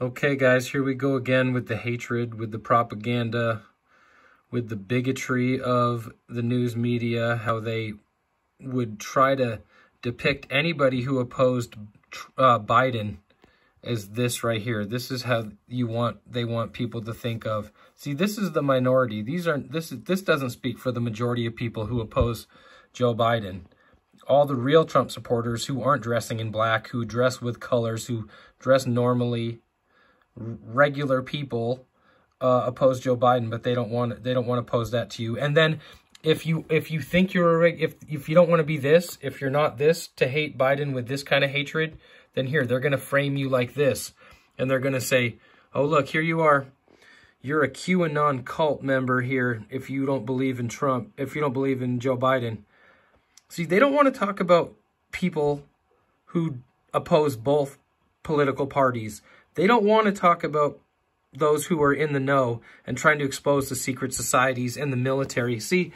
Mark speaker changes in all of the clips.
Speaker 1: Okay, guys, here we go again with the hatred, with the propaganda, with the bigotry of the news media, how they would try to depict anybody who opposed Biden as this right here. This is how they want people to think of. See, this is the minority. This doesn't speak for the majority of people who oppose Joe Biden. All the real Trump supporters who aren't dressing in black, who dress with colors, who dress normally, regular people oppose Joe Biden, but they don't want to pose that to you. And then if you think if you don't want to be this, if you're not this, to hate Biden with this kind of hatred, then here they're going to frame you like this, and they're going to say, "Oh, look, here you are. You're a QAnon cult member here if you don't believe in Trump, if you don't believe in Joe Biden." See, they don't want to talk about people who oppose both political parties. They don't want to talk about those who are in the know and trying to expose the secret societies and the military. See,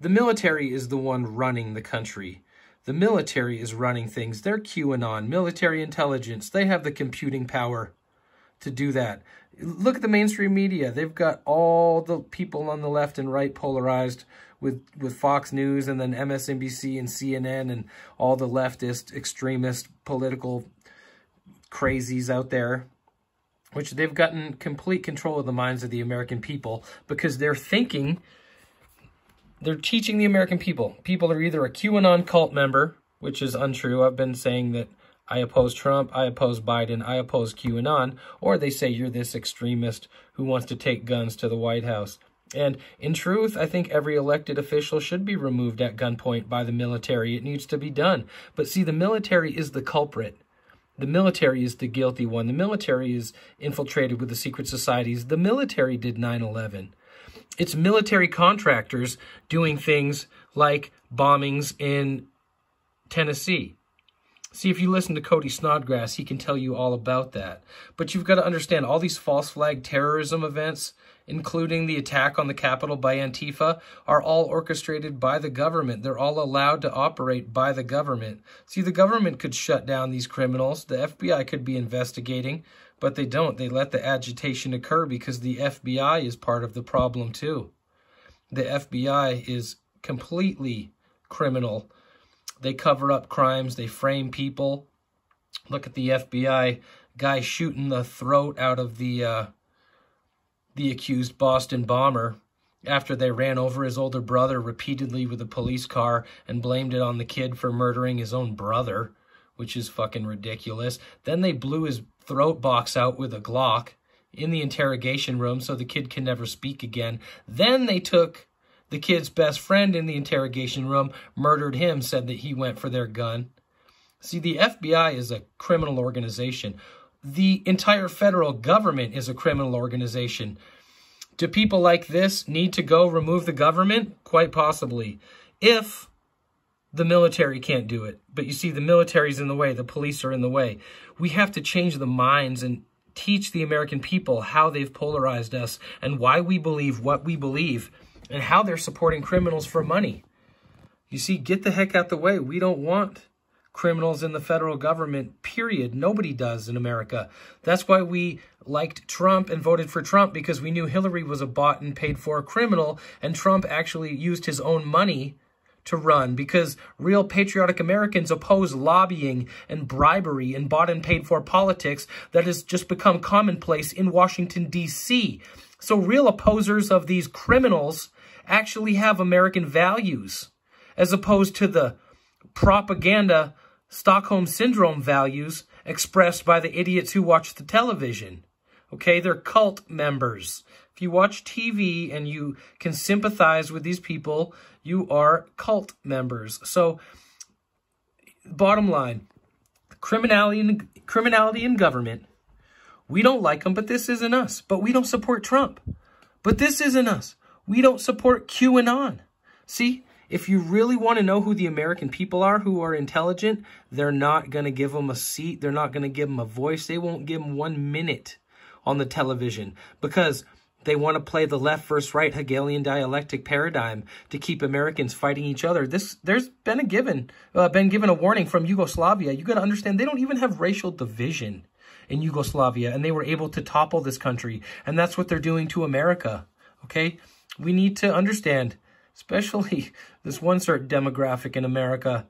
Speaker 1: the military is the one running the country. The military is running things. They're QAnon, military intelligence. They have the computing power to do that. Look at the mainstream media. They've got all the people on the left and right polarized with Fox News and then MSNBC and CNN and all the leftist, extremist, political crazies out there, which they've gotten complete control of the minds of the American people because they're teaching the American people. People are either a QAnon cult member, which is untrue. I've been saying that I oppose Trump, I oppose Biden, I oppose QAnon, or they say you're this extremist who wants to take guns to the White House. And in truth, I think every elected official should be removed at gunpoint by the military. It needs to be done. But see, the military is the culprit. The military is the guilty one. The military is infiltrated with the secret societies. The military did 9/11. It's military contractors doing things like bombings in Tennessee. See, if you listen to Cody Snodgrass, he can tell you all about that. But you've got to understand all these false flag terrorism events, including the attack on the Capitol by Antifa, are all orchestrated by the government. They're all allowed to operate by the government. See, the government could shut down these criminals. The FBI could be investigating, but they don't. They let the agitation occur because the FBI is part of the problem too. The FBI is completely criminal. They cover up crimes. They frame people. Look at the FBI guy shooting the throat out of the accused Boston bomber after they ran over his older brother repeatedly with a police car and blamed it on the kid for murdering his own brother, which is fucking ridiculous. Then they blew his throat box out with a Glock in the interrogation room so the kid can never speak again. Then they took the kid's best friend in the interrogation room, murdered him, said that he went for their gun. See, the FBI is a criminal organization. The entire federal government is a criminal organization. Do people like this need to go remove the government? Quite possibly, if the military can't do it. But you see, the military's in the way. The police are in the way. We have to change the minds and teach the American people how they've polarized us and why we believe what we believe and how they're supporting criminals for money. You see, get the heck out the way. We don't want criminals in the federal government, period. Nobody does in America. That's why we liked Trump and voted for Trump, because we knew Hillary was a bought and paid for criminal, and Trump actually used his own money to run, because real patriotic Americans oppose lobbying and bribery and bought and paid for politics that has just become commonplace in Washington, D.C. So real opposers of these criminals actually have American values, as opposed to the propaganda Stockholm Syndrome values expressed by the idiots who watch the television. Okay, they're cult members. If you watch TV and you can sympathize with these people, you are cult members. So, bottom line, criminality in government, we don't like them, but this isn't us. But we don't support Trump. But this isn't us. We don't support QAnon. See? If you really want to know who the American people are, who are intelligent, they're not going to give them a seat. They're not going to give them a voice. They won't give them 1 minute on the television because they want to play the left versus right Hegelian dialectic paradigm to keep Americans fighting each other. There's been given a warning from Yugoslavia. You got to understand, they don't even have racial division in Yugoslavia, and they were able to topple this country. And that's what they're doing to America, okay? We need to understand, especially this one certain demographic in America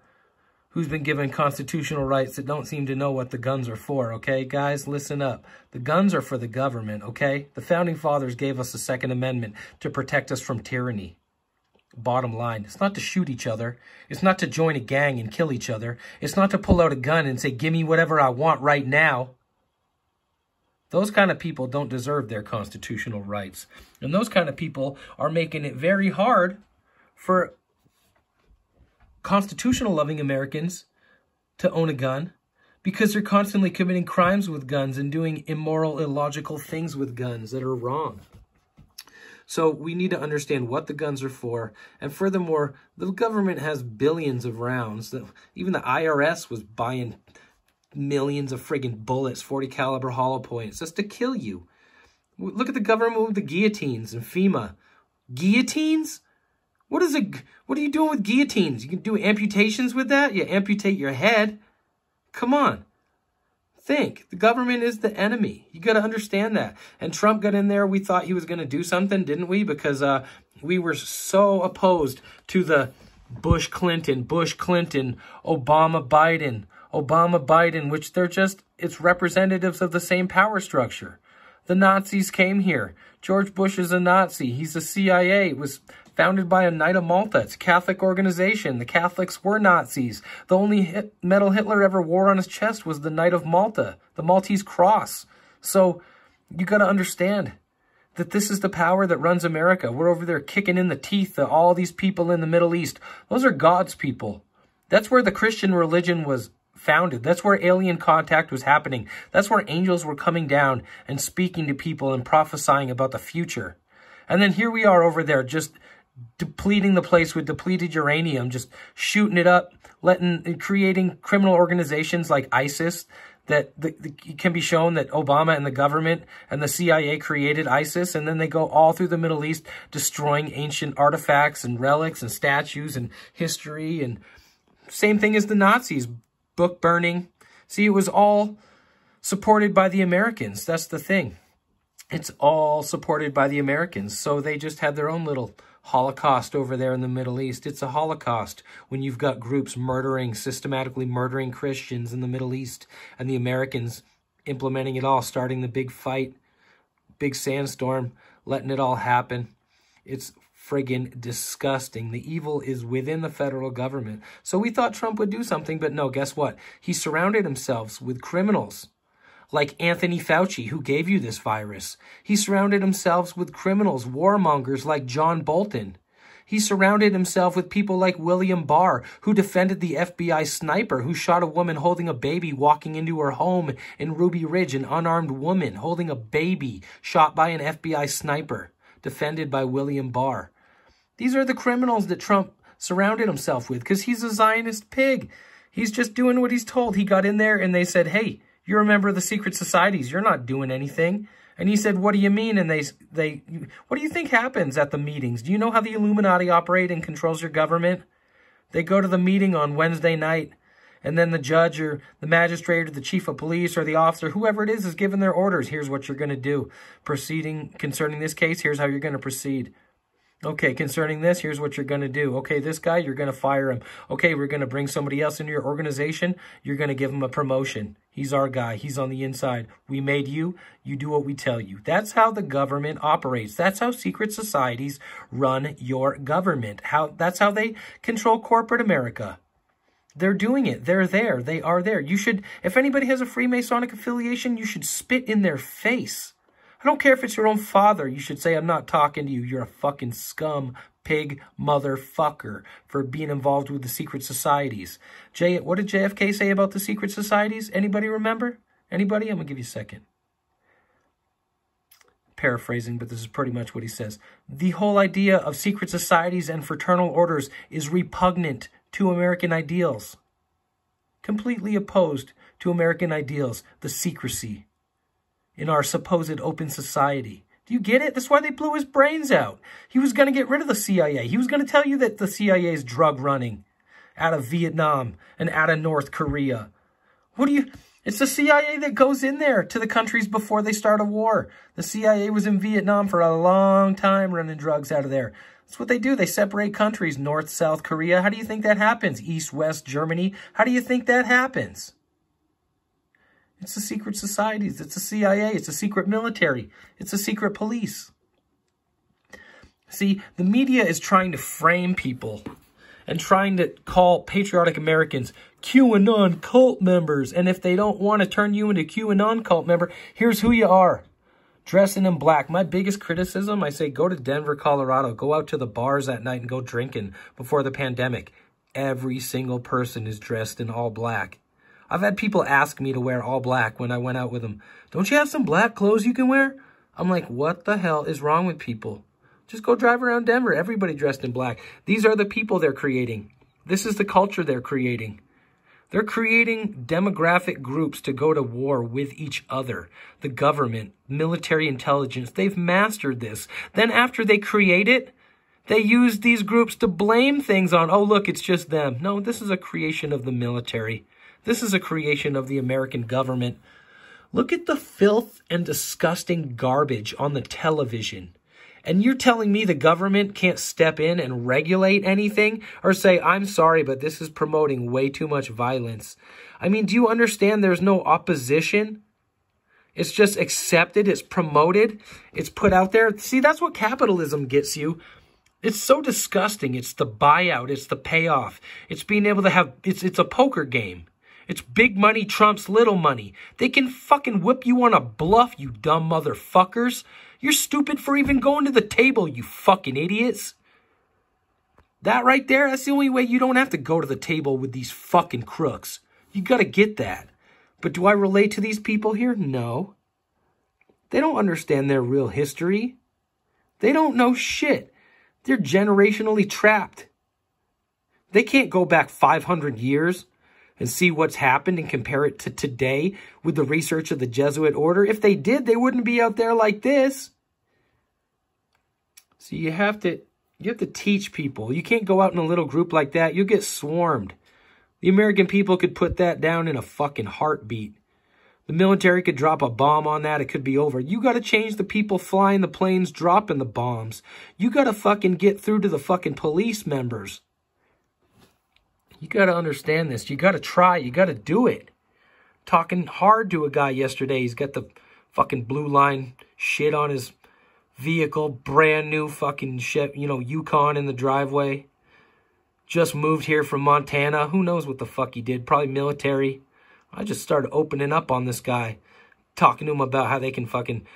Speaker 1: who's been given constitutional rights that don't seem to know what the guns are for, okay? Guys, listen up. The guns are for the government, okay? The Founding Fathers gave us the Second Amendment to protect us from tyranny. Bottom line, it's not to shoot each other. It's not to join a gang and kill each other. It's not to pull out a gun and say, give me whatever I want right now. Those kind of people don't deserve their constitutional rights. And those kind of people are making it very hard for constitutional-loving Americans to own a gun because they're constantly committing crimes with guns and doing immoral, illogical things with guns that are wrong. So we need to understand what the guns are for. And furthermore, the government has billions of rounds. Even the IRS was buying millions of friggin' bullets, 40 caliber hollow points, just to kill you. Look at the government with the guillotines and FEMA. Guillotines? What are you doing with guillotines? You can do amputations with that? You amputate your head? Come on. Think. The government is the enemy. You got to understand that. And Trump got in there. We thought he was going to do something, didn't we? Because we were so opposed to the Bush-Clinton, Obama-Biden, which it's representatives of the same power structure. The Nazis came here. George Bush is a Nazi. He's a CIA. It was founded by a Knight of Malta. It's a Catholic organization. The Catholics were Nazis. The only medal Hitler ever wore on his chest was the Knight of Malta, the Maltese cross. So you got to understand that this is the power that runs America. We're over there kicking in the teeth of all these people in the Middle East. Those are God's people. That's where the Christian religion was founded. That's where alien contact was happening. That's where angels were coming down and speaking to people and prophesying about the future. And then here we are over there just depleting the place with depleted uranium, just shooting it up, creating criminal organizations like ISIS that it can be shown that Obama and the government and the CIA created ISIS, and then they go all through the Middle East destroying ancient artifacts and relics and statues and history. And same thing as the Nazis, book burning. See, it was all supported by the Americans. That's the thing. It's all supported by the Americans. So they just had their own little Holocaust over there in the Middle East. It's a Holocaust when you've got groups systematically murdering Christians in the Middle East, and the Americans implementing it all, starting the big fight, big sandstorm, letting it all happen. It's friggin' disgusting. The evil is within the federal government. So we thought Trump would do something, but no, guess what? He surrounded himself with criminals like Anthony Fauci, who gave you this virus. He surrounded himself with criminals, warmongers like John Bolton. He surrounded himself with people like William Barr, who defended the FBI sniper who shot a woman holding a baby walking into her home in Ruby Ridge, an unarmed woman holding a baby shot by an FBI sniper, defended by William Barr. These are the criminals that Trump surrounded himself with because he's a Zionist pig. He's just doing what he's told. He got in there and they said, hey, you're a member of the secret societies. You're not doing anything. And he said, what do you mean? And what do you think happens at the meetings? Do you know how the Illuminati operate and controls your government? They go to the meeting on Wednesday night, and then the judge or the magistrate or the chief of police or the officer, whoever it is given their orders. Here's what you're going to do. Proceeding concerning this case, here's how you're going to proceed. Okay, concerning this, here's what you're going to do. Okay, this guy, you're going to fire him. Okay, we're going to bring somebody else into your organization. You're going to give him a promotion. He's our guy. He's on the inside. We made you. You do what we tell you. That's how the government operates. That's how secret societies run your government. That's how they control corporate America. They're doing it. They're there. They are there. You should, if anybody has a Freemasonic affiliation, you should spit in their face. I don't care if it's your own father. You should say, I'm not talking to you. You're a fucking scum, pig, motherfucker for being involved with the secret societies. What did JFK say about the secret societies? Anybody remember? Anybody? I'm going to give you a second. Paraphrasing, but this is pretty much what he says. The whole idea of secret societies and fraternal orders is repugnant to American ideals. Completely opposed to American ideals, the secrecy in our supposed open society. Do you get it? That's why they blew his brains out. He was going to get rid of the CIA. He was going to tell you that the CIA is drug running out of Vietnam and out of North Korea. It's the CIA that goes in there to the countries before they start a war. The CIA was in Vietnam for a long time running drugs out of there. That's what they do. They separate countries, North, South Korea. How do you think that happens? East, West, Germany. How do you think that happens? It's the secret societies. It's the CIA. It's a secret military. It's a secret police. See, the media is trying to frame people and trying to call patriotic Americans QAnon cult members. And if they don't want to turn you into a QAnon cult member, here's who you are. Dressing in black. My biggest criticism, I say go to Denver, Colorado. Go out to the bars at night and go drinking before the pandemic. Every single person is dressed in all black. I've had people ask me to wear all black when I went out with them. Don't you have some black clothes you can wear? I'm like, what the hell is wrong with people? Just go drive around Denver. Everybody dressed in black. These are the people they're creating. This is the culture they're creating. They're creating demographic groups to go to war with each other. The government, military intelligence, they've mastered this. Then after they create it, they use these groups to blame things on, oh, look, it's just them. No, this is a creation of the military. This is a creation of the American government. Look at the filth and disgusting garbage on the television. And you're telling me the government can't step in and regulate anything or say, I'm sorry, but this is promoting way too much violence. I mean, do you understand there's no opposition? It's just accepted. It's promoted. It's put out there. See, that's what capitalism gets you. It's so disgusting. It's the buyout. It's the payoff. It's being able to have, it's a poker game. It's big money trumps little money. They can fucking whip you on a bluff, you dumb motherfuckers. You're stupid for even going to the table, you fucking idiots. That right there, that's the only way you don't have to go to the table with these fucking crooks. You gotta get that. But do I relate to these people here? No. They don't understand their real history. They don't know shit. They're generationally trapped. They can't go back 500 years and see what's happened and compare it to today with the research of the Jesuit order. If they did, they wouldn't be out there like this. So you have to teach people. You can't go out in a little group like that. You'll get swarmed. The American people could put that down in a fucking heartbeat. The military could drop a bomb on that. It could be over. You got to change the people flying the planes, dropping the bombs. You got to fucking get through to the fucking police members. You got to understand this. You got to try. You got to do it. Talking hard to a guy yesterday. He's got the fucking blue line shit on his vehicle. Brand new fucking shit, Yukon in the driveway. Just moved here from Montana. Who knows what the fuck he did? Probably military. I just started opening up on this guy. Talking to him about how they can fucking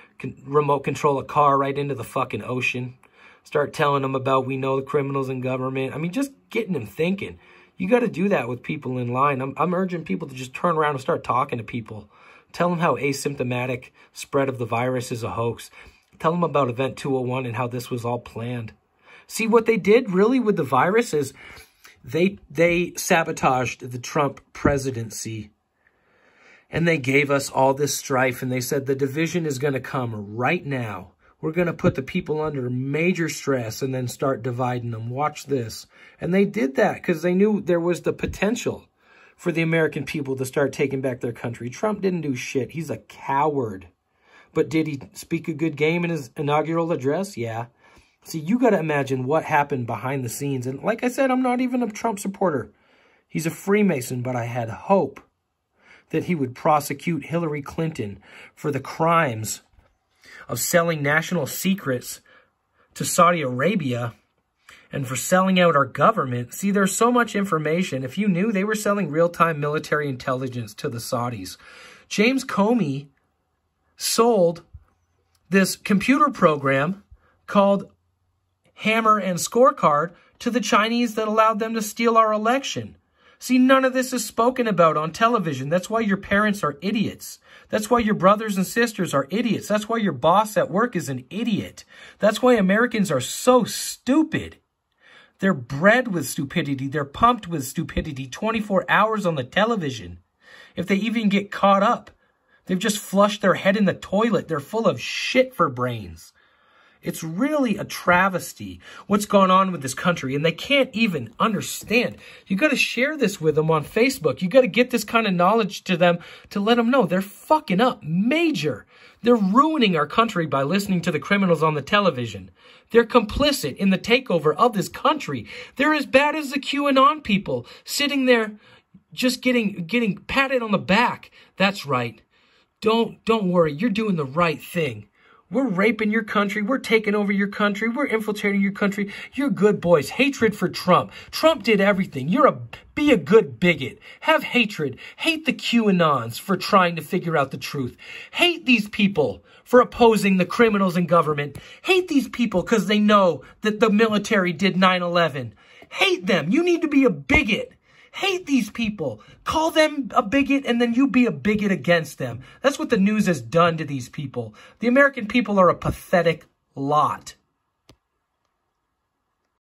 Speaker 1: remote control a car right into the fucking ocean. Start telling him about we know the criminals in government. I mean, just getting him thinking. You got to do that with people in line. I'm urging people to just turn around and start talking to people. Tell them how asymptomatic spread of the virus is a hoax. Tell them about Event 201 and how this was all planned. See, what they did really with the virus is they sabotaged the Trump presidency. And they gave us all this strife. And they said the division is going to come right now. We're going to put the people under major stress and then start dividing them. Watch this. And they did that because they knew there was the potential for the American people to start taking back their country. Trump didn't do shit. He's a coward. But did he speak a good game in his inaugural address? Yeah. See, you got to imagine what happened behind the scenes. And like I said, I'm not even a Trump supporter. He's a Freemason, but I had hope that he would prosecute Hillary Clinton for the crimes of selling national secrets to Saudi Arabia and for selling out our government. See, there's so much information. If you knew, they were selling real-time military intelligence to the Saudis. James Comey sold this computer program called Hammer and Scorecard to the Chinese that allowed them to steal our election. See, none of this is spoken about on television. That's why your parents are idiots. That's why your brothers and sisters are idiots. That's why your boss at work is an idiot. That's why Americans are so stupid. They're bred with stupidity. They're pumped with stupidity 24 hours on the television. If they even get caught up, they've just flushed their head in the toilet. They're full of shit for brains. It's really a travesty what's going on with this country, and they can't even understand. You got to share this with them on Facebook. You got to get this kind of knowledge to them to let them know they're fucking up major. They're ruining our country by listening to the criminals on the television. They're complicit in the takeover of this country. They're as bad as the QAnon people sitting there just getting patted on the back. That's right. Don't worry. You're doing the right thing. We're raping your country. We're taking over your country. We're infiltrating your country. You're good boys. Hatred for Trump. Trump did everything. Be a good bigot. Have hatred. Hate the QAnons for trying to figure out the truth. Hate these people for opposing the criminals in government. Hate these people because they know that the military did 9/11. Hate them. You need to be a bigot. Hate these people. Call them a bigot, and then you be a bigot against them. That's what the news has done to these people. The American people are a pathetic lot.